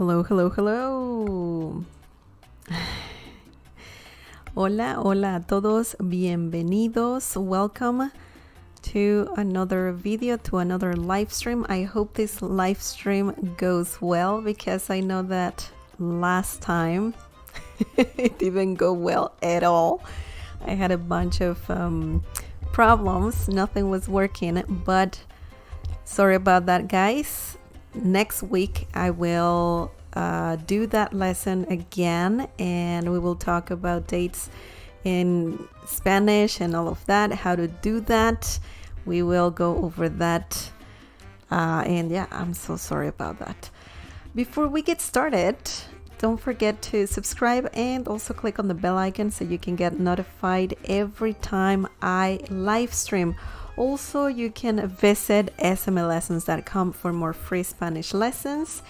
Hello, hello, hello. Hola, hola a todos. Bienvenidos. Welcome to another video, to another live stream. I hope this live stream goes well because I know that last time it didn't go well at all. I had a bunch of problems. Nothing was working, but sorry about that, guys. Next week I will do that lesson again, and we will talk about dates in Spanish and all of that, how to do that. We will go over that, and yeah, I'm so sorry about that. Before we get started, don't forget to subscribe and also click on the bell icon so you can get notified every time I live stream. Also, you can visit smlessons.com for more free Spanish lessons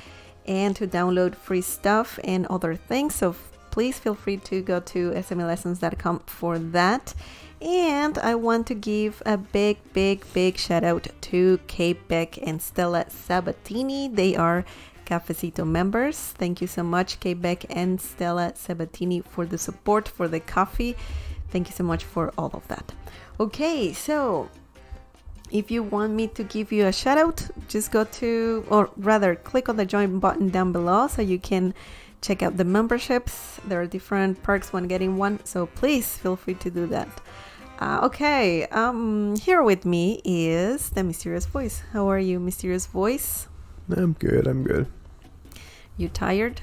and to download free stuff and other things. So please feel free to go to smlessons.com for that. And I want to give a big shout out to Kate Beck and Stella Sabatini. They are Cafecito members. Thank you so much, Kate Beck and Stella Sabatini, for the support, for the coffee. Thank you so much for all of that. Okay, so if you want me to give you a shout out, just go to, or rather click on the join button down below so you can check out the memberships. There are different perks when getting one, so please feel free to do that. Okay, here with me is the Mysterious Voice. How are you, Mysterious Voice? I'm good. You tired?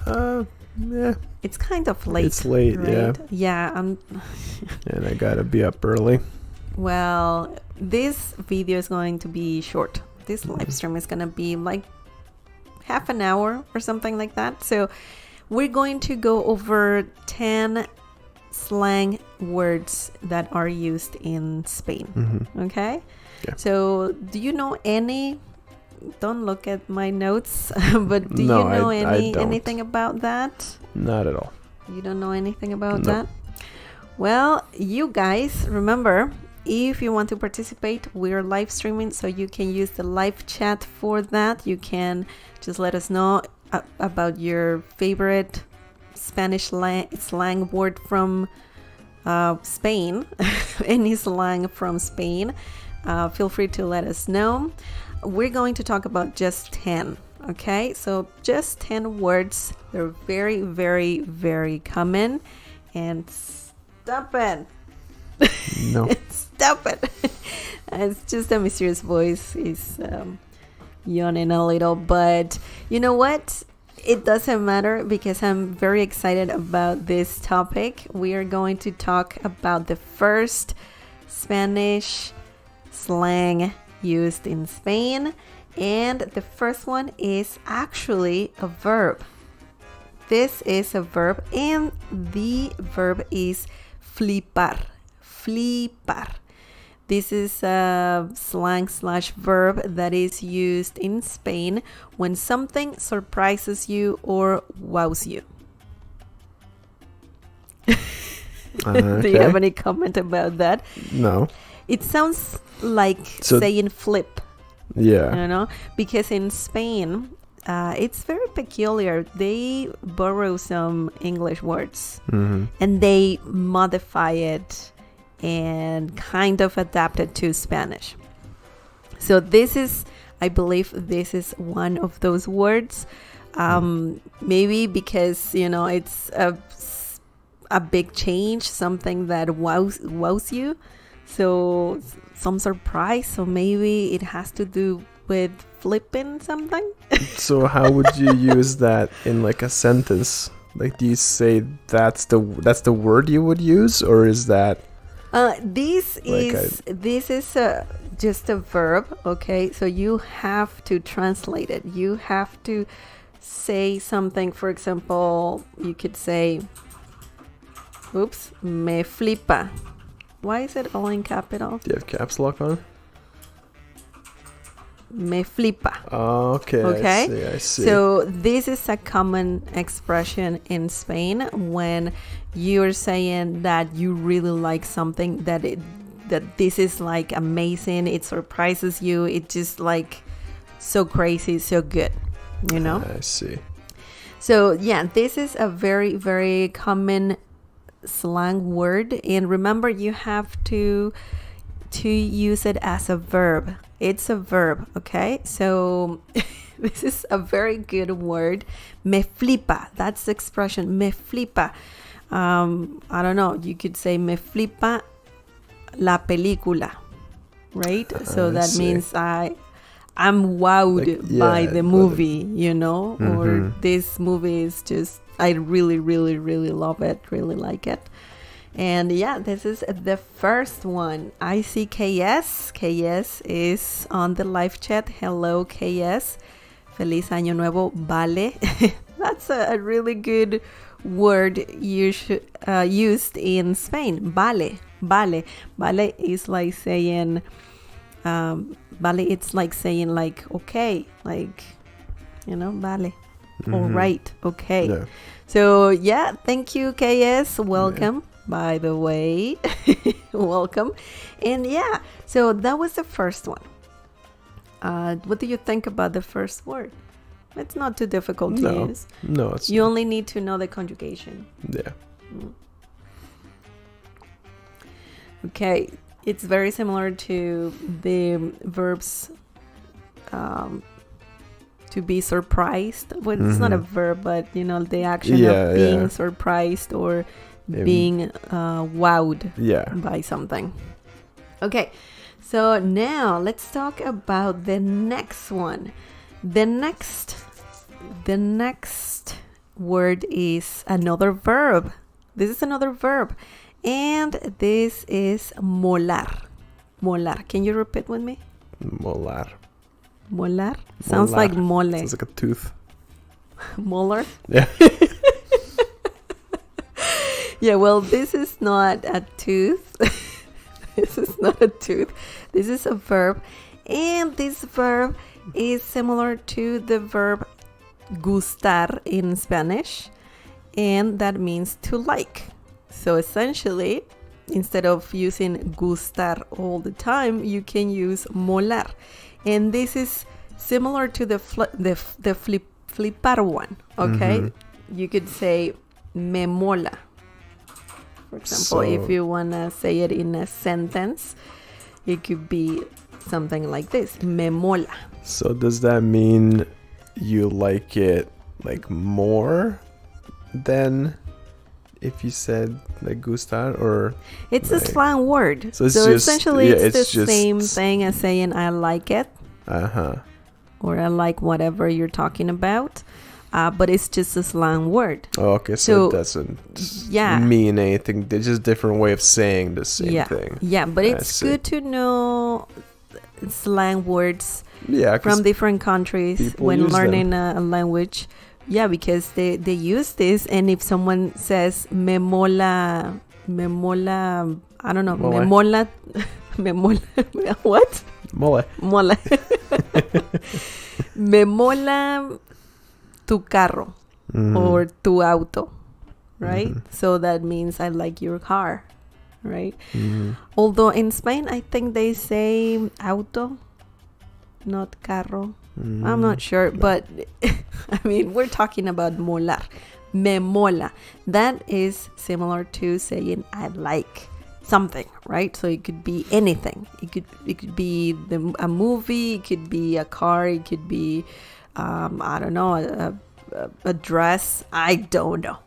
Yeah. It's kind of late. It's late, right? yeah. Yeah, And I gotta be up early. well, this video is going to be short. This live stream is going to be like half an hour or something like that. So we're going to go over 10 slang words that are used in Spain. Okay? Yeah. So do you know any? Don't look at my notes, but do No, you know I don't. anything about that? Not at all. You don't know anything about No. that? Well, you guys, remember, if you want to participate, we're live streaming, so you can use the live chat for that. You can just let us know about your favorite Spanish slang word from Spain, any slang from Spain. Feel free to let us know. We're going to talk about just 10, okay? So just 10 words. They're very common. And stop it. No. Stop it. It's just a Mysterious Voice is yawning a little, but you know what? It doesn't matter because I'm very excited about this topic. We are going to talk about the first Spanish slang used in Spain, and the first one is actually a verb. This is a verb, and the verb is flipar. Flipar. This is a slang/verb that is used in Spain when something surprises you or wows you. Okay. Do you have any comment about that? No. It sounds like So- saying flip, Yeah. you know, because in Spain, it's very peculiar. They borrow some English words and they modify it and kind of adapt it to Spanish. So this is, I believe this is one of those words. Maybe because, you know, it's a big change, something that wows you. So some surprise. So maybe it has to do with flipping something. So how would you use that in like a sentence? Like, do you say that's the word you would use, or is that? This is just a verb, okay? So you have to translate it. You have to say something. For example, you could say, oops, me flipa. Why is it all in capital? Do you have caps lock on? Me flipa. Oh, okay. Okay. I see. So this is a common expression in Spain when you're saying that you really like something, that this is like amazing, it surprises you, it's just like so crazy, so good, you know? I see. So yeah, this is a very, very common slang word, and remember, you have to use it as a verb. It's a verb, okay? So this is a very good word. Me flipa. That's the expression. Me flipa. I don't know. You could say me flipa la película, right? So that means I'm wowed by the movie, you know, or this movie is just, I really, really, really love it, really like it. And yeah, this is the first one. I see KS. KS is on the live chat. Hello, KS. Feliz Año Nuevo, vale. That's a really good word used in Spain. Vale, vale. Vale is like saying, vale, it's like saying like, okay, like, you know, vale. All right, okay. Yeah. So yeah, thank you, KS. Welcome. Yeah. By the way, welcome. And yeah, so that was the first one. What do you think about the first word? It's not too difficult to use. No, it's you only need to know the conjugation. Yeah. Okay, it's very similar to the verbs to be surprised. Well, it's not a verb, but you know, the action of being surprised or being wowed by something. Okay, so now let's talk about the next one. The next word is another verb. This is another verb, and this is molar. Molar. Can you repeat with me? Molar. Molar? Sounds like mole. Sounds like a tooth. Molar? Yeah. Yeah, well, this is not a tooth. This is not a tooth. This is a verb. And this verb is similar to the verb gustar in Spanish. And that means to like. So essentially, instead of using gustar all the time, you can use molar. And this is similar to the flipar one, okay? You could say me mola. For example, if you want to say it in a sentence, it could be something like this, me mola. So does that mean you like it like more than if you said like gustar, or it's like, a slang word. So essentially it's the same thing as saying I like it. Or I like whatever you're talking about. But it's just a slang word. Oh, okay, so it doesn't mean anything. It's just a different way of saying the same thing. Yeah, but it's good to know slang words from different countries when learning a language. Yeah, because they use this, and if someone says me mola, I don't know, me mola, what? Mole. Me mola tu carro or tu auto, right? So that means I like your car, right? Although in Spain, I think they say auto, not carro. I'm not sure, but I mean, we're talking about molar. Me mola. That is similar to saying I like something, right? So it could be anything. It could be a movie, it could be a car, it could be I don't know, a dress. I don't know.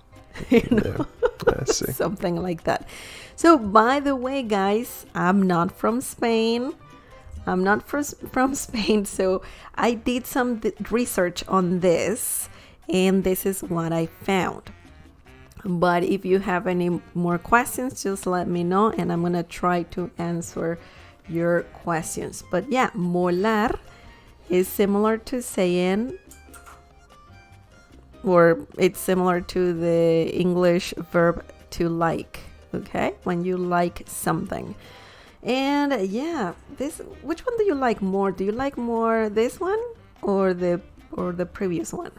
You know? I see. Something like that. So by the way, guys, I'm not from Spain. I'm not from Spain, so I did some research on this, and this is what I found. But if you have any more questions, just let me know, and I'm gonna try to answer your questions. But yeah, molar is similar to saying, or it's similar to the English verb to like, okay? When you like something. And yeah, which one do you like more? Do you like more this one or the previous one?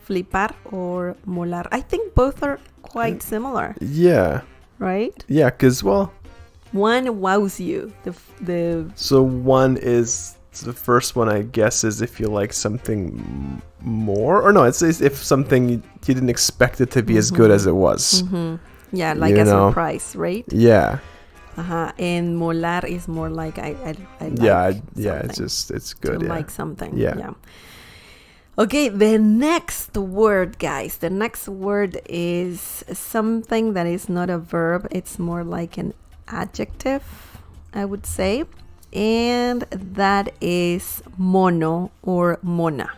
Flipar or molar? I think both are quite similar. Yeah. Right? Yeah, because, well, one wows you. So one is So the first one, I guess, is if you like something more, or no, it's if something you didn't expect it to be as good as it was. Yeah, like You a know? surprise, right? Yeah, And molar is more like I like yeah, something. it's good. To Yeah. like something. Yeah. Okay, the next word, guys. The next word is something that is not a verb. It's more like an adjective, I would say. And that is mono or mona.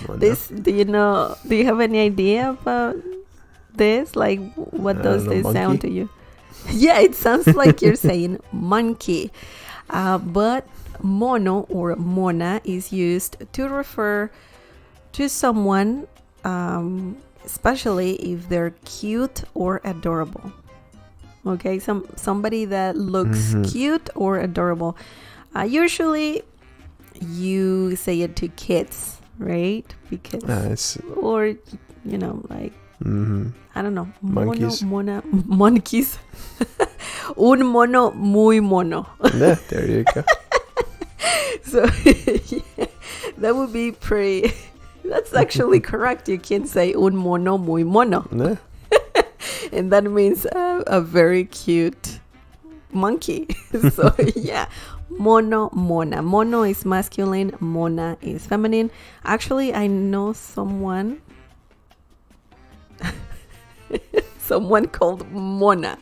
This, do you have any idea about this? Like, what does this sound to you? Yeah, it sounds like you're saying monkey. But mono or mona is used to refer to someone, especially if they're cute or adorable. Okay, somebody that looks cute or adorable. Usually you say it to kids, right? Because or like I don't know, monkeys. Monkeys. Un mono muy mono. Yeah, there you go. So yeah, that would be pretty. That's actually correct. You can say un mono muy mono. Yeah. And that means a very cute monkey. So yeah, mono, mona. Mono is masculine, mona is feminine. Actually, I know someone called Mona.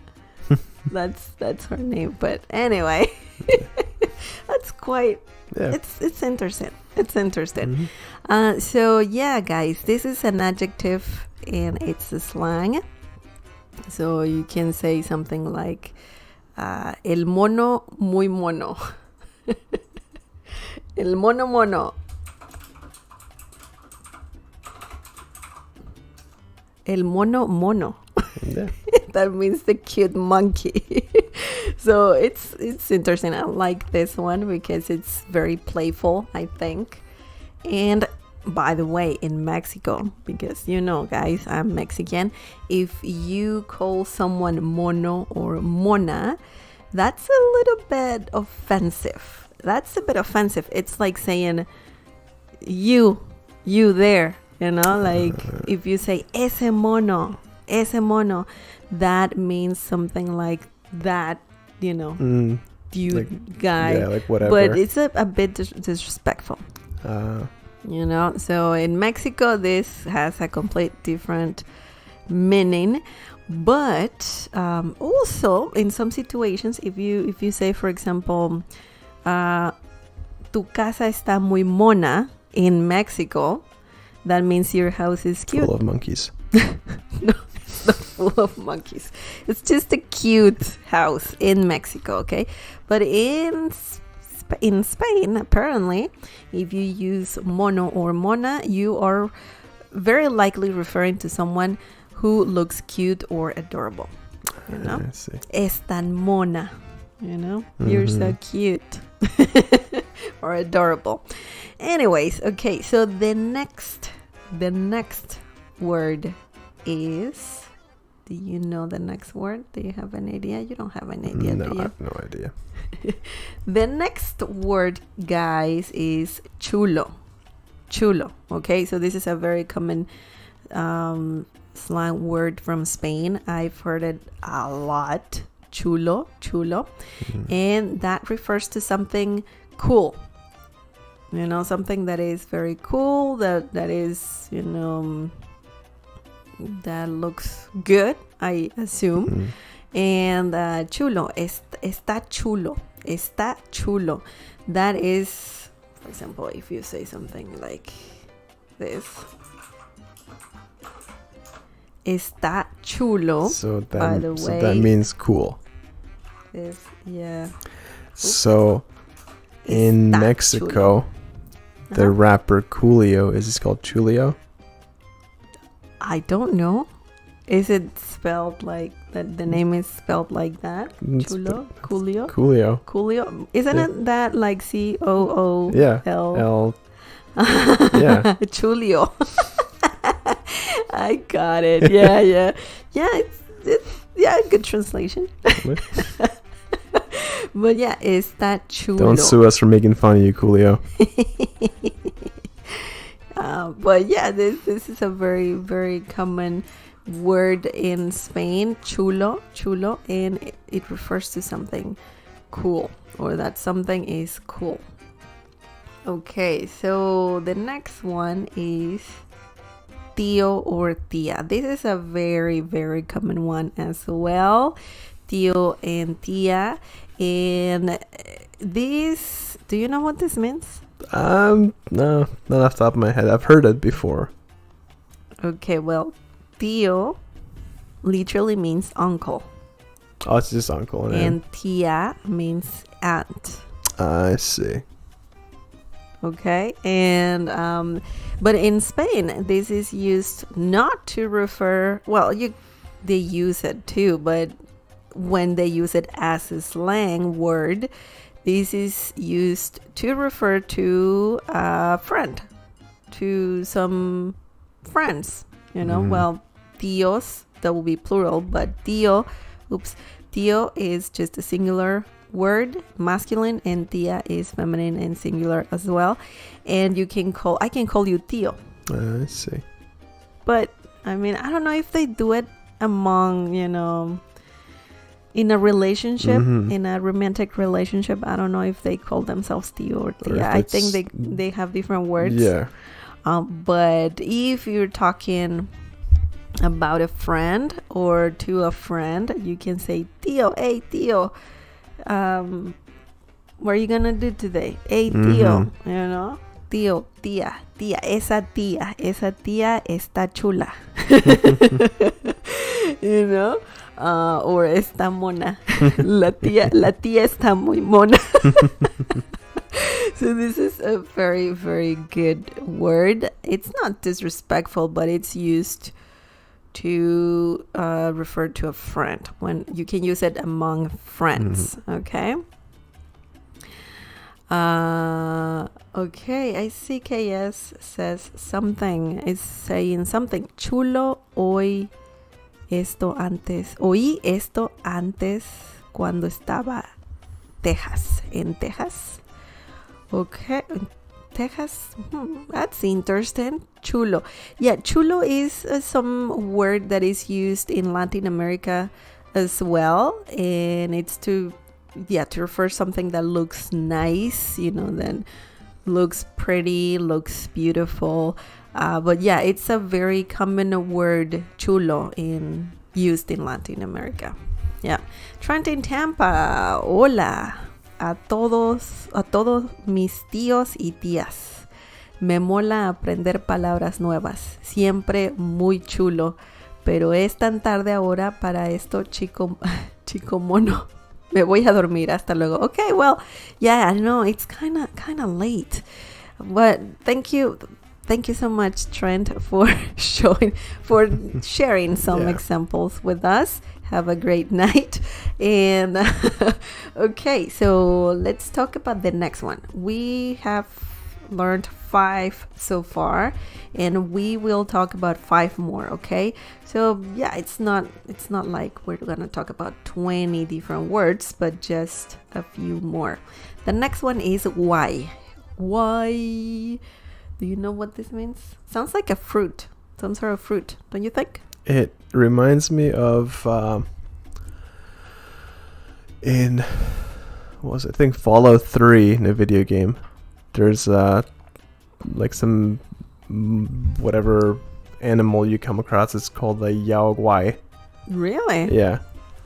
That's her name. But anyway, that's quite. Yeah. It's interesting. It's interesting. So yeah, guys, this is an adjective and it's a slang. So you can say something like el mono muy mono. El mono mono. El mono mono. Yeah. That means the cute monkey. So it's interesting. I like this one because it's very playful, I think. And by the way, in Mexico, because guys, I'm Mexican, if you call someone mono or mona, that's a little bit offensive. It's like saying you there, like if you say ese mono, that means something like that, dude, guy. Yeah, like whatever. But it's a bit disrespectful. So in Mexico this has a complete different meaning, but also in some situations, if you say, for example, tu casa está muy mona in Mexico, that means your house is cute. Full of monkeys. No, it's not full of monkeys. It's just a cute house in Mexico, okay? But in Spain, apparently, if you use mono or mona, you are very likely referring to someone who looks cute or adorable. I see. Es tan mona, you're so cute or adorable. Anyways, okay, so the next word is, do you know the next word? Do you have an idea? You don't have an idea, no, do you? I have no idea. The next word, guys, is chulo. Okay, so this is a very common slang word from Spain. I've heard it a lot. Chulo. And that refers to something cool. Something that is very cool, that is, that looks good, I assume. And chulo, está chulo. That is, for example, if you say something like this, está chulo. So that, by the way, so that means cool. Yeah. So in Está Mexico, the rapper Coolio, is this called Chulio? I don't know. Is it spelled like that? The name is spelled like that? Chulo? Coolio? Isn't it that like COOL? Yeah. L. Yeah. Chulio. I got it. Yeah. It's good translation. But yeah, está chulo. Don't sue us for making fun of you, Coolio. But yeah, this is a very, very common word in Spain, chulo, and it refers to something cool, or that something is cool. Okay, so the next one is tío or tía. This is a very, very common one as well. Tío and tía. And this, do you know what this means? No, not off the top of my head. I've heard it before. Okay, well, tío literally means uncle. Oh, it's just uncle. And tía means aunt. I see. Okay, and but in Spain, this is used not to refer. Well, they use it too, but when they use it as a slang word, this is used to refer to a friend, to some friends. You know, well, tíos, that will be plural, but tío is just a singular word, masculine, and tía is feminine and singular as well. And I can call you tío. I see. But I mean, I don't know if they do it among, in a relationship, in a romantic relationship. I don't know if they call themselves tío or tía. I think they have different words. Yeah. But if you're talking about a friend or to a friend, you can say tío, hey tío, what are you gonna do today? Hey tío, tío, tía, esa tía está chula. Or está mona. La tía está muy mona. So this is a very, very good word. It's not disrespectful, but it's used to refer to a friend, when you can use it among friends. Okay. Okay, I see KS says something, is saying something. Chulo, oí esto antes cuando estaba en Texas. Okay, Texas, that's interesting. Chulo. Yeah, chulo is some word that is used in Latin America as well, and it's to refer something that looks nice, then looks pretty, looks beautiful. But yeah, it's a very common word, chulo, used in Latin America. Yeah. Trent in Tampa, hola a todos mis tíos y tías. Me mola aprender palabras nuevas, siempre muy chulo, pero es tan tarde ahora para esto, chico mono. Me voy a dormir, hasta luego. Okay, well, yeah, I know it's kind of late, but thank you so much, Trent, for sharing some examples with us. Have a great night. And okay, so let's talk about the next one. We have learned 5 so far, and we will talk about 5 more. Okay, so yeah, it's not like we're gonna talk about 20 different words, but just a few more. The next one is why. Do you know what this means? Sounds like a fruit, some sort of fruit, don't you think? It reminds me of in I think Fallout 3 in a video game. There's like some whatever animal you come across. It's called a Yao Guai. Really? Yeah.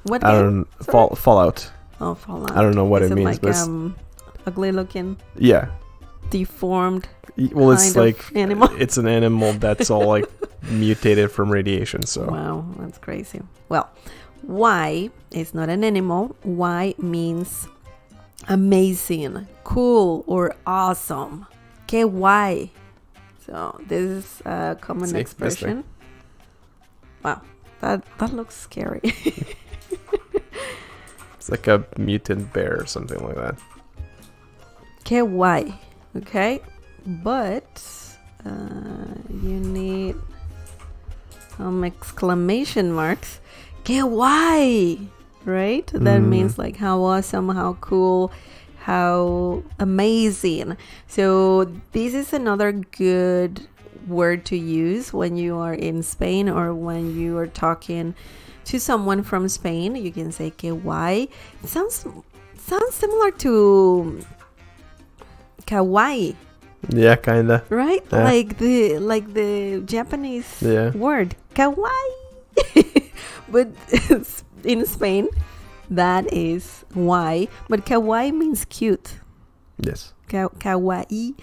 What I game? don't Fallout. Oh, Fallout. I don't know what it means, like, but ugly looking. Yeah. Deformed. Well, it's like animal. It's an animal that's all like mutated from radiation. So wow, that's crazy. Well, why is not an animal. Why means amazing, cool, or awesome. Que guay. So this is a common expression. Wow, that looks scary. It's like a mutant bear or something like that. Que guay. Okay, but you need some exclamation marks. Que guay. right? That means like how awesome, how cool, how amazing. So this is another good word to use when you are in Spain or when you are talking to someone from Spain. You can say que guay. It sounds similar to kawaii. Yeah, kinda. Right? Yeah. Like the Japanese Yeah. word kawaii. But in Spain that is why, but kawaii means cute. Yes. Kawaii,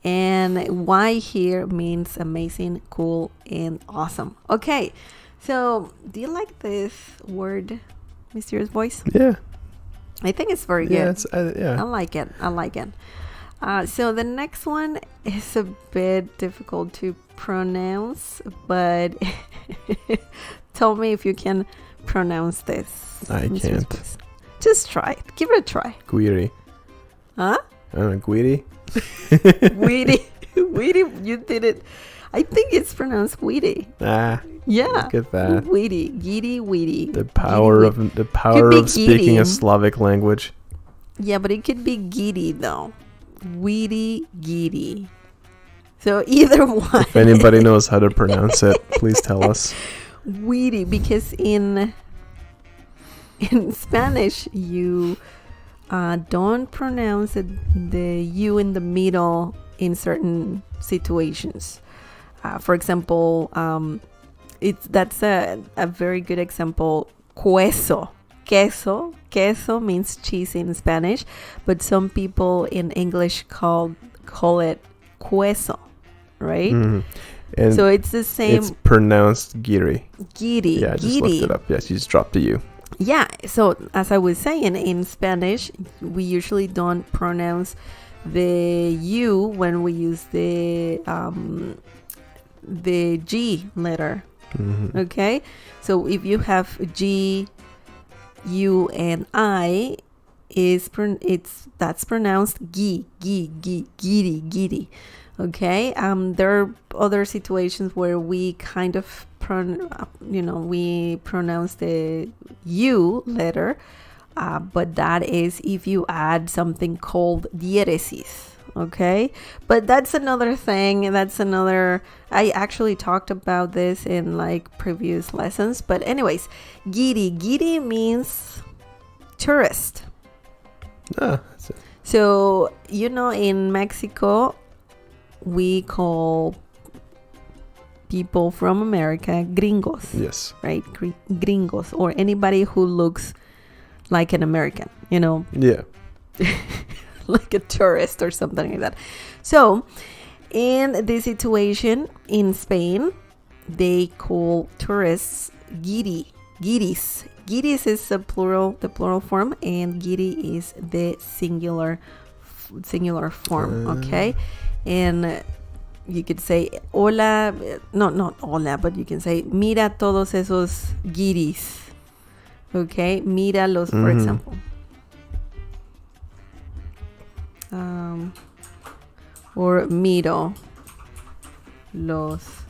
and why here means amazing, cool, and awesome. Okay, so do you like this word, Mysterious Voice? Yeah. I think it's very Yeah. good. It's I like it. So the next one is a bit difficult to pronounce, but tell me if you can pronounce this. I can't. Voice. Just try it. Give it a try. Guiri. Huh? I don't know, Guiri? Weedy. Weedy, you did it. I think it's pronounced weedy. Ah. Yeah. Look at that. Weedy. Giddy, weedy. The power of speaking a Slavic language. Yeah, but it could be giddy though. Weedy, giddy. So either one. If anybody knows how to pronounce it, please tell us. Weedy, because in Spanish you don't pronounce the U in the middle in certain situations. For example, that's a very good example. Queso. Queso means cheese in Spanish, but some people in English call it queso, right? Mm-hmm. And so it's the same. It's pronounced giri. Giri. Yeah, I just looked it up. Yeah, she just dropped the U. Yeah, so as I was saying, in Spanish, we usually don't pronounce the U when we use the G letter. Mm-hmm. Okay, so if you have G, U, and I, that's pronounced giri. Okay, there are other situations where we kind of we pronounce the U letter, but that is if you add something called diéresis. Okay, but that's another thing. I actually talked about this in like previous lessons. But anyways, giri means tourist. Ah, that's it. So in Mexico, we call people from America gringos. Yes. Right? Gringos, or anybody who looks like an American, Yeah. like a tourist or something like that. So in this situation in Spain, they call tourists giris. Giris is the plural form, and giri is the singular form. Okay, and you could say hola, not hola, but you can say mira todos esos giris. Okay, míralos, for example. Or miro los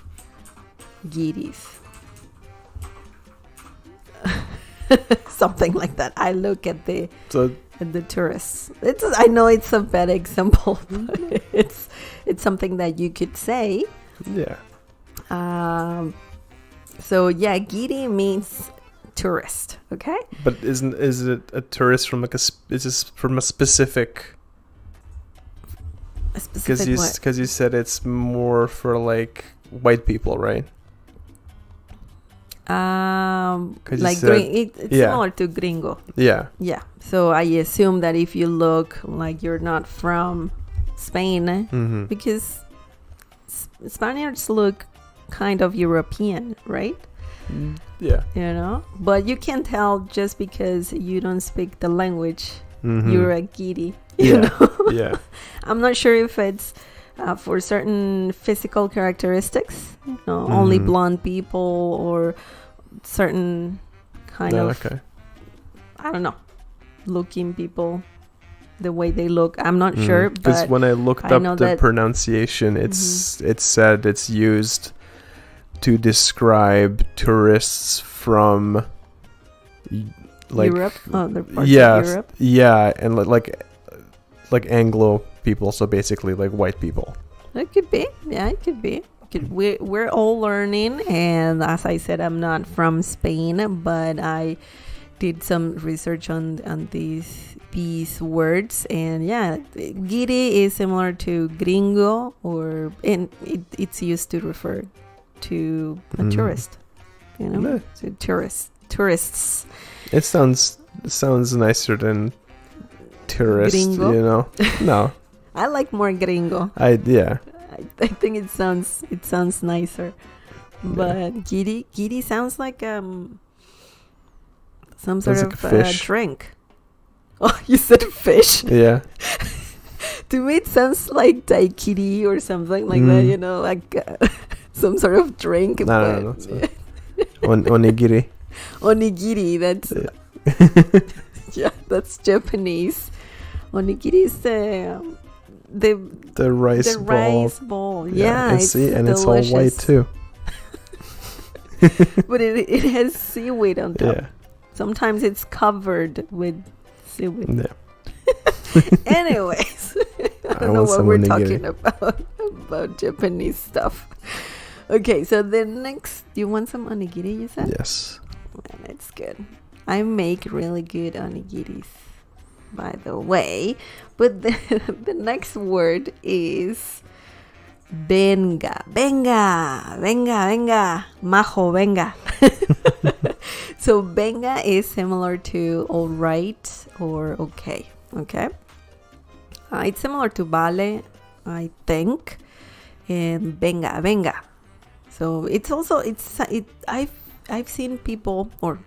giris. Something like that. I look at the tourists. I know it's a bad example, but it's something that you could say. Yeah. So yeah, giri means tourist. Okay. But is it a tourist from is this from a specific? Because you said it's more for like white people, right? Like it's similar to gringo. Yeah. Yeah. So I assume that if you look like you're not from Spain, because Spaniards look kind of European, right? Yeah. But you can tell just because you don't speak the language. You're a giri. Yeah. Yeah. I'm not sure if it's for certain physical characteristics, only blonde people or certain kind of, I don't know, looking people, the way they look. I'm not sure. Because when I looked up the pronunciation, it said it's used to describe tourists from like Europe, other parts yeah, of Europe. yeah, and like Anglo people, so basically like white people. It could be. Yeah, it could be. We're all learning, and as I said, I'm not from Spain, but I did some research on these words, and yeah, giri is similar to gringo, and it's used to refer to a tourist, you know, Yeah. to tourists. It sounds nicer than tourist, Gringo? you know. No, I like more gringo. I I think it sounds nicer, but giri sounds like some sort Sounds of like a fish. drink. Oh, you said fish. yeah. To me, it sounds like daiquiri or something like that. You know, like some sort of drink. No. Onigiri. Onigiri. That's yeah, that's Japanese. Onigiri is The rice ball. rice ball. Yeah, and it's see, and delicious. it's all white too. But it has seaweed on top. Yeah. Sometimes it's covered with seaweed. Yeah. Anyways, I don't know want what some we're onigiri. talking about Japanese stuff. Okay, so the next, you want some onigiri, you said? Yes. Man, it's good. I make really good onigiris, by the way. But the next word is venga. Venga. Venga, venga. Majo, venga. So venga is similar to all right or okay. Okay. It's similar to vale, I think. And venga, venga. So it's also I've seen people or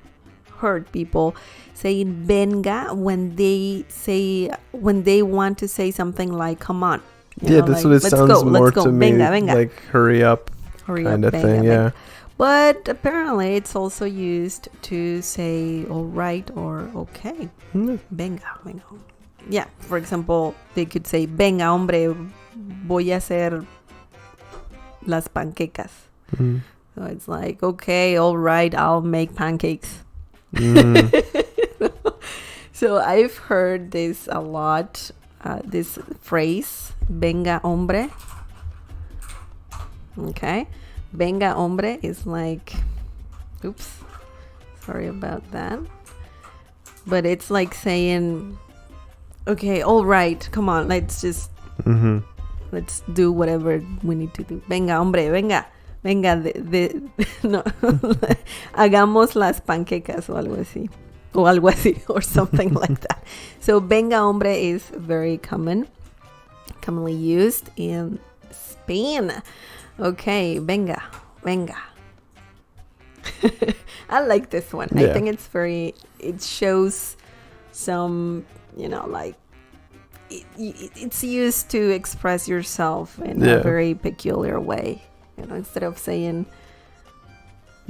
heard people saying venga when they want to say something like come on. You know, that's like, what it let's sounds go, more let's go. to me. Venga, venga. Like hurry up Hurry kind up, of venga, thing. venga. Yeah. But apparently it's also used to say all right or okay. Venga, venga. Yeah, for example, they could say venga, hombre, voy a hacer las panquecas. Mm. So it's like, okay, all right, I'll make pancakes. Mm. So I've heard this a lot, this phrase, venga, hombre. Okay. Venga, hombre is like, oops, sorry about that. But it's like saying, okay, all right, come on, let's just, let's do whatever we need to do. Venga, hombre, venga. Venga, no, hagamos las panquecas o algo así. O algo así, or something like that. So, venga, hombre is very commonly used in Spain. Okay, venga, venga. I like this one. Yeah. I think it shows some, like, it's used to express yourself in a very peculiar way. Instead of saying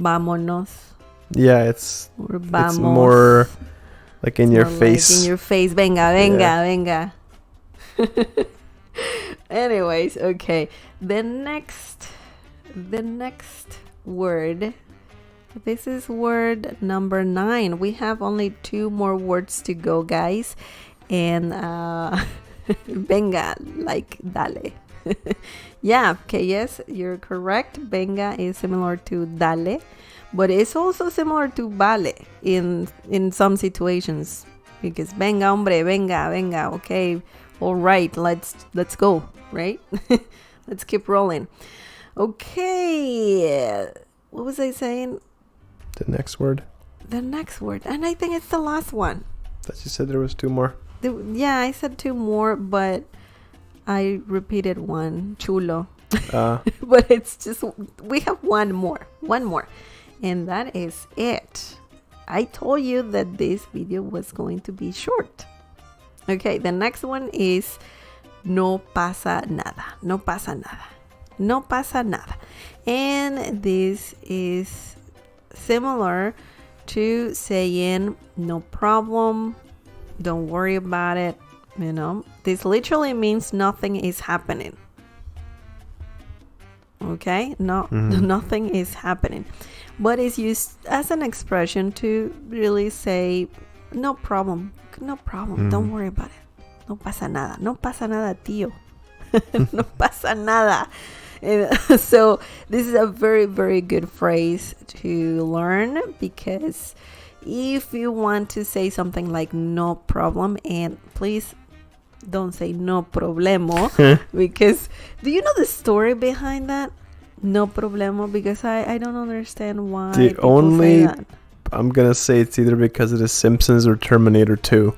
vámonos. Yeah, it's Vamos. it's more like in your face. Like in your face. Venga, venga, venga. Anyways, okay. The next word. This is word number 9. We have only 2 more words to go, guys. And venga, like dale. Yeah, okay, yes, you're correct. Venga is similar to dale, but it's also similar to vale in some situations, because venga, hombre, venga, okay, all right, let's go, right? Let's keep rolling. Okay, what was I saying? The next word. And I think it's the last one. That you said there was 2 more. Yeah, I said 2 more, but I repeated one, chulo. But it's just, we have one more. And that is it. I told you that this video was going to be short. Okay, the next one is no pasa nada. No pasa nada. No pasa nada. And this is similar to saying no problem, don't worry about it. This literally means nothing is happening. Okay, nothing is happening, but it's used as an expression to really say no problem, don't worry about it, no pasa nada tío. No pasa nada. So this is a very, very good phrase to learn, because if you want to say something like no problem, and please don't say no problemo, because do you know the story behind that? No problemo, because I don't understand why people say that. I'm gonna say it's either because of The Simpsons or Terminator 2.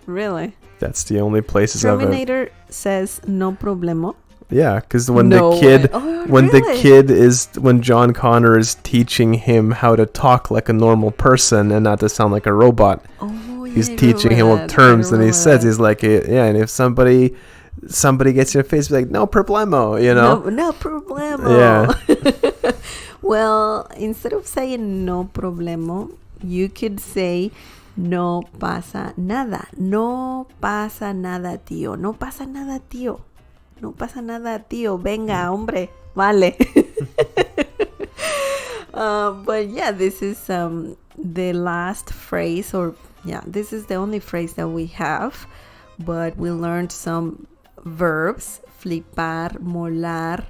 Really? That's the only places Terminator says no problemo. Yeah, because when John Connor is teaching him how to talk like a normal person and not to sound like a robot, he's teaching him what terms, and he says, he's like, yeah, and if somebody gets in your face, be like, no problemo, you know? No problemo. Yeah. Well, instead of saying no problemo, you could say no pasa nada. No pasa nada, tío. No pasa nada, tío. No pasa nada, tío. Venga, hombre. Vale. But yeah, this is the last phrase, this is the only phrase that we have. But we learned some verbs. Flipar, molar.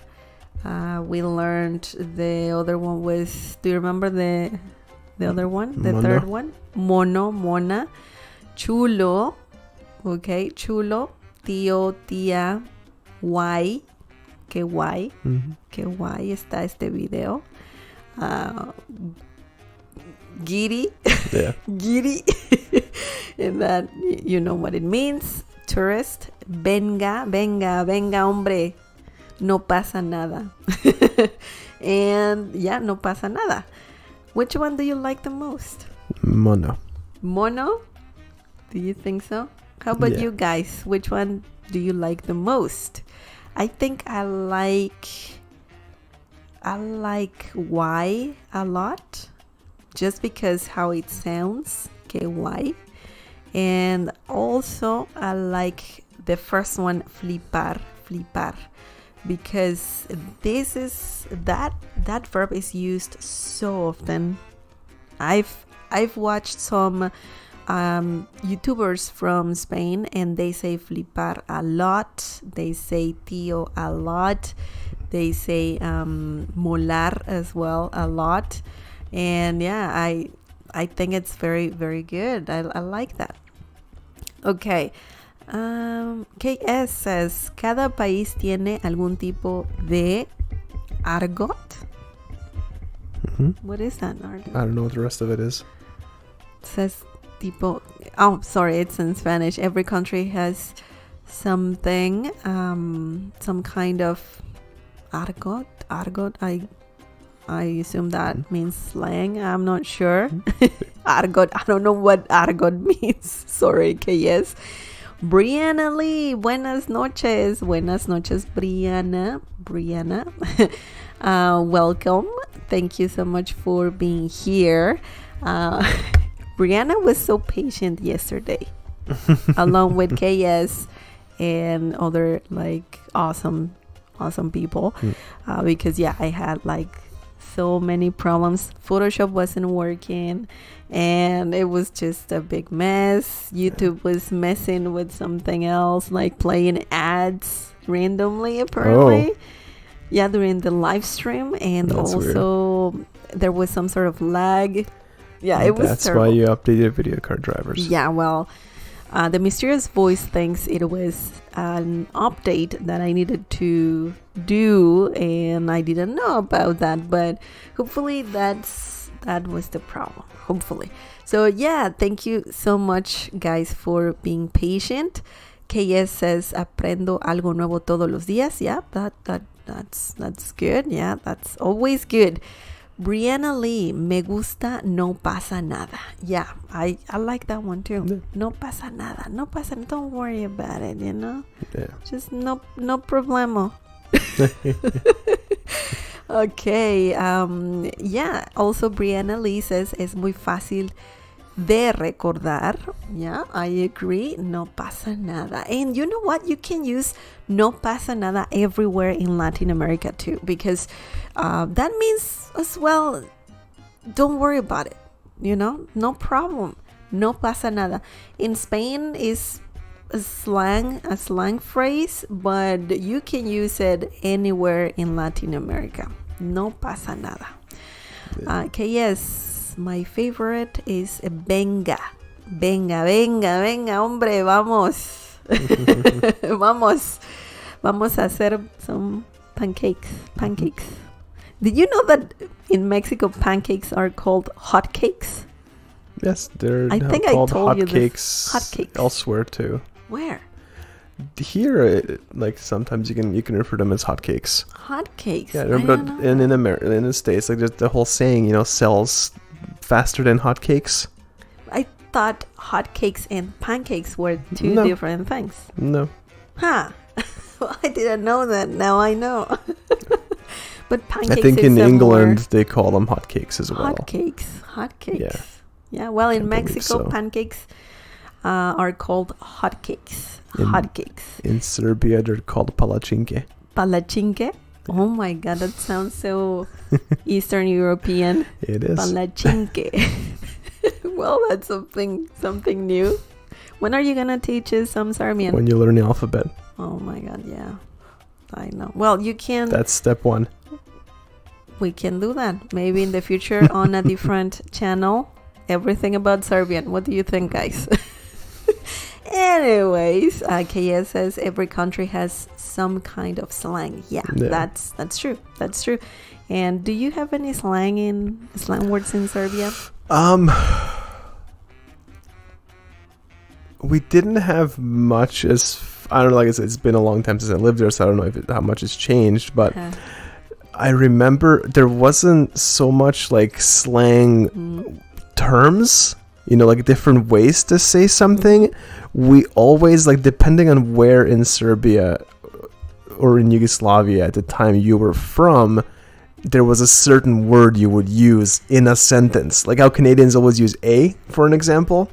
We learned the other one was, do you remember the other one? The third one? Mono, mona. Chulo. Okay, chulo. Tío, tía. Guay. Qué guay. Qué guay está este video. Giri. Yeah. Giri. And that, you know what it means. Tourist. Venga, hombre. No pasa nada. And yeah, no pasa nada. Which one do you like the most? Mono. Mono? Do you think so? How about you guys? Which one do you like the most? I think I like why a lot, just because how it sounds, que guay. And also I like the first one, flipar, because this is that verb is used so often. I've watched some YouTubers from Spain, and they say flipar a lot. They say tío a lot. They say molar as well a lot. And yeah, I think it's very, very good. I like that. Okay. KS says, cada país tiene algún tipo de argot. What is that, argot? I don't know what the rest of it is. It says tipo, oh, sorry, it's in Spanish. Every country has something, some kind of argot. I assume that means slang. I'm not sure. Argot. I don't know what argot means. Sorry, KS. Brianna Lee, buenas noches. Buenas noches, Brianna. Welcome. Thank you so much for being here. Brianna was so patient yesterday, along with KS and other like awesome people, because I had like so many problems. Photoshop wasn't working, and it was just a big mess. YouTube was messing with something else, like playing ads randomly, apparently. During the live stream, and that's also weird. There was some sort of lag. It was that's terrible. Why you updated video card drivers. The mysterious voice thinks it was an update that I needed to do, and I didn't know about that, but hopefully that was the problem, hopefully. So thank you so much, guys, for being patient. KS says, aprendo algo nuevo todos los días. That's good. That's always good. Brianna Lee, me gusta, no pasa nada. I like that one too. No pasa nada. Don't worry about it, you know? Just no problemo. Okay. Also Brianna Lee says, es muy fácil de recordar. Yeah, I agree. No pasa nada. And you know what? You can use no pasa nada everywhere in Latin America too, because that means as well, don't worry about it. No problem. No pasa nada. In Spain is a slang phrase, but you can use it anywhere in Latin America. No pasa nada. Okay, yes, my favorite is venga. Venga, venga, venga, hombre, vamos. Vamos a hacer some pancakes. Did you know that in Mexico pancakes are called hotcakes? Yes, they're I think I called told you this. hotcakes elsewhere too. Where? Here, like sometimes you can refer to them as hotcakes. Hotcakes. Yeah, but in the States, like just the whole saying, sells faster than hotcakes. I thought hotcakes and pancakes were two different things. No. Huh. Well, I didn't know that. Now I know. But pancakes. I think in England they call them hotcakes as well. Hotcakes. Yeah. Well, in Mexico, pancakes are called hotcakes. In Serbia, they're called palachinke. Palachinke? Oh my God, that sounds so Eastern European. It is. Palachinke. Well, that's something new. When are you gonna teach us some Serbian? When you learn the alphabet. Oh my God, yeah. I know. Well, you can. That's step 1. We can do that. Maybe in the future on a different channel. Everything about Serbian. What do you think, guys? Anyways, KS says every country has some kind of slang. Yeah. That's true. And do you have any slang words in Serbia? We didn't have much I don't know, like it's been a long time since I lived there, so I don't know how much has changed, but I remember there wasn't so much like slang terms, like different ways to say something. We always, like, depending on where in Serbia or in Yugoslavia at the time you were from, there was a certain word you would use in a sentence. Like how Canadians always use a, for an example.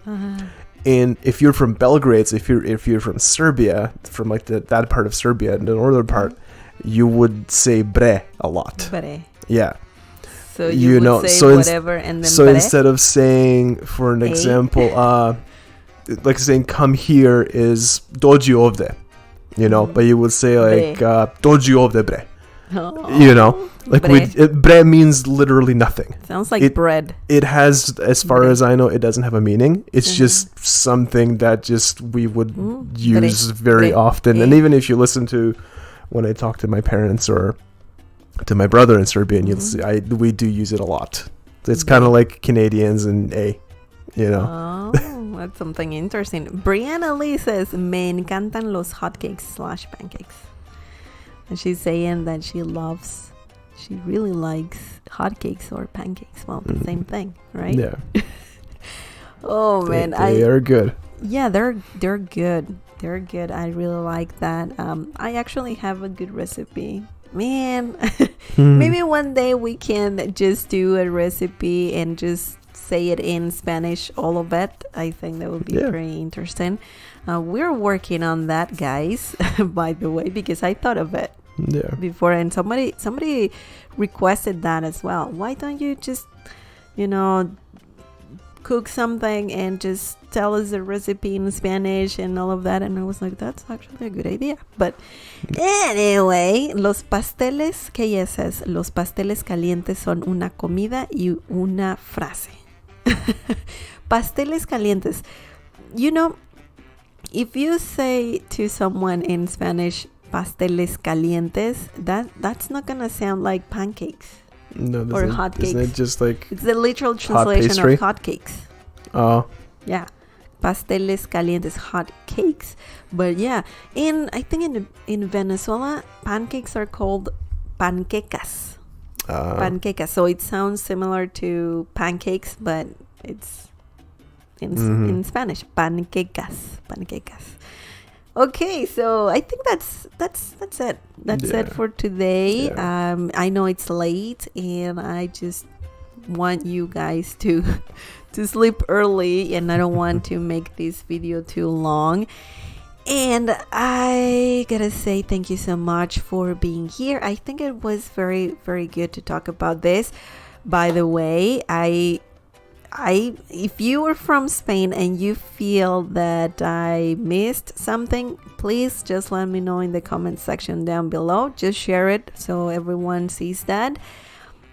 And if you're from Belgrade, so if you're from Serbia, from like that part of Serbia, the northern part, you would say bre a lot. Bre. Yeah. So you would say whatever and then bre? Instead of saying, for an example, like saying come here is dođi ovde, but you would say like dođi ovde bre. Like bre means literally nothing. Sounds like bread. It has, as far as I know, it doesn't have a meaning. It's just something that just we would use very often. And even if you listen to when I talk to my parents or to my brother in Serbian, you'll see we do use it a lot. It's kind of like Canadians and Oh, that's something interesting. Brianna Lee says, me encantan los hotcakes/pancakes. And she's saying that she really likes hotcakes or pancakes. Well, the same thing, right? Yeah. Oh, man. They are good. Yeah, they're good. They're good. I really like that. I actually have a good recipe. Man, maybe one day we can just do a recipe and just say it in Spanish, all of it. I think that would be pretty interesting. We're working on that, guys, by the way, because I thought of it before, and somebody requested that as well. Why don't you just, cook something and just tell us the recipe in Spanish and all of that? And I was like, that's actually a good idea. But anyway, los pasteles, que ya says, los pasteles calientes son una comida y una frase. Pasteles calientes. If you say to someone in Spanish, pasteles calientes, that's not gonna sound like pancakes. No, or hotcakes. Isn't it just like it's the literal translation of hotcakes. Oh. Yeah. Pasteles calientes, hot cakes. But yeah, I think in Venezuela, pancakes are called panquecas. Panquecas. So it sounds similar to pancakes, but it's in Spanish. Panquecas. Okay, so I think that's it. That's it for today. I know it's late, and I just want you guys to sleep early, and I don't want to make this video too long. And I gotta say thank you so much for being here. I think it was very, very good to talk about this. By the way, if you are from Spain and you feel that I missed something, please just let me know in the comment section down below. Just share it so everyone sees that.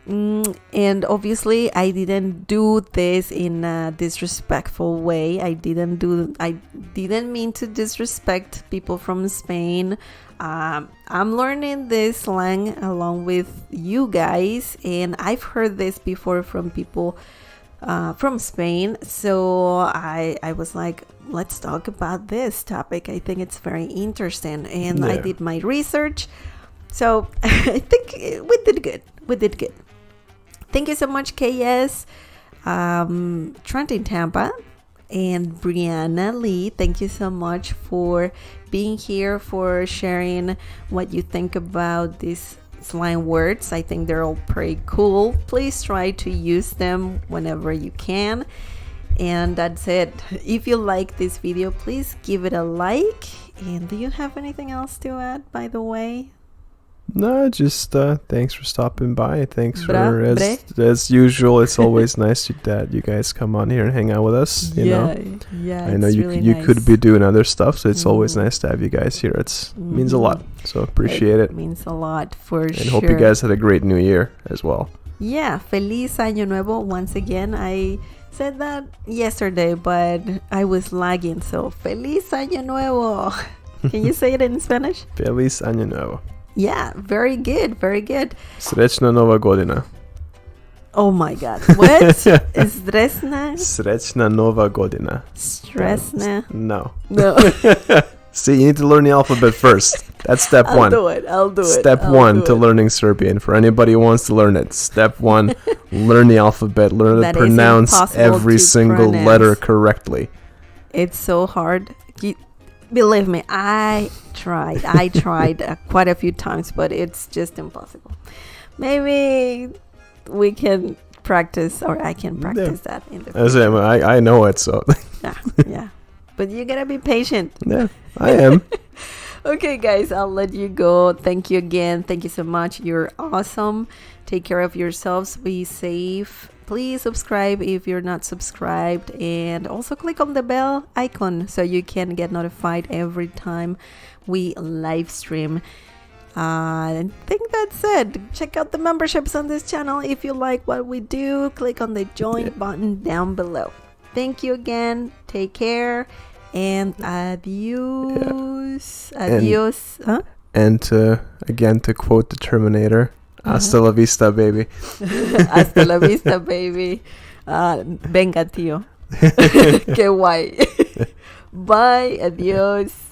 And obviously I didn't do this in a disrespectful way. I didn't mean to disrespect people from Spain. I'm learning this slang along with you guys, and I've heard this before from people from Spain. So I was like, let's talk about this topic. I think it's very interesting, and I did my research. So I think we did good. Thank you so much, KS, Trent in Tampa, and Brianna Lee. Thank you so much for being here, for sharing what you think about these slang words. I think they're all pretty cool. Please try to use them whenever you can. And that's it. If you like this video, please give it a like. And do you have anything else to add, by the way? No, just thanks for stopping by. Thanks for as usual. It's always nice that you guys come on here and hang out with us. You know, I know you could be doing other stuff, so it's always nice to have you guys here. It means a lot, so appreciate it. Means a lot for sure. And hope you guys had a great New Year as well. Yeah, Feliz Año Nuevo once again. I said that yesterday, but I was lagging. So Feliz Año Nuevo. Can you say it in Spanish? Feliz Año Nuevo. Yeah, very good, very good. Srećna Nova Godina. Oh my God, what? Srećna Nova Godina. Stresna? No. No. See, you need to learn the alphabet first. That's step one. I'll do it. Step one to learning Serbian. For anybody who wants to learn it. Step one, learn the alphabet. Learn to pronounce every single letter correctly. It's so hard. Believe me, I tried quite a few times, but it's just impossible. Maybe we can practice, or I can practice that in the future. I know it, so. yeah. But you gotta be patient. Yeah, I am. Okay, guys, I'll let you go. Thank you again. Thank you so much. You're awesome. Take care of yourselves. Be safe. Please subscribe if you're not subscribed, and also click on the bell icon so you can get notified every time we live stream. I think that's it. Check out the memberships on this channel if you like what we do. Click on the join button down below. Thank you again. Take care, and adios. Adios. And again, to quote the Terminator, hasta la vista, baby. Hasta la vista, baby. Venga, tío. Qué guay. Bye. Adios.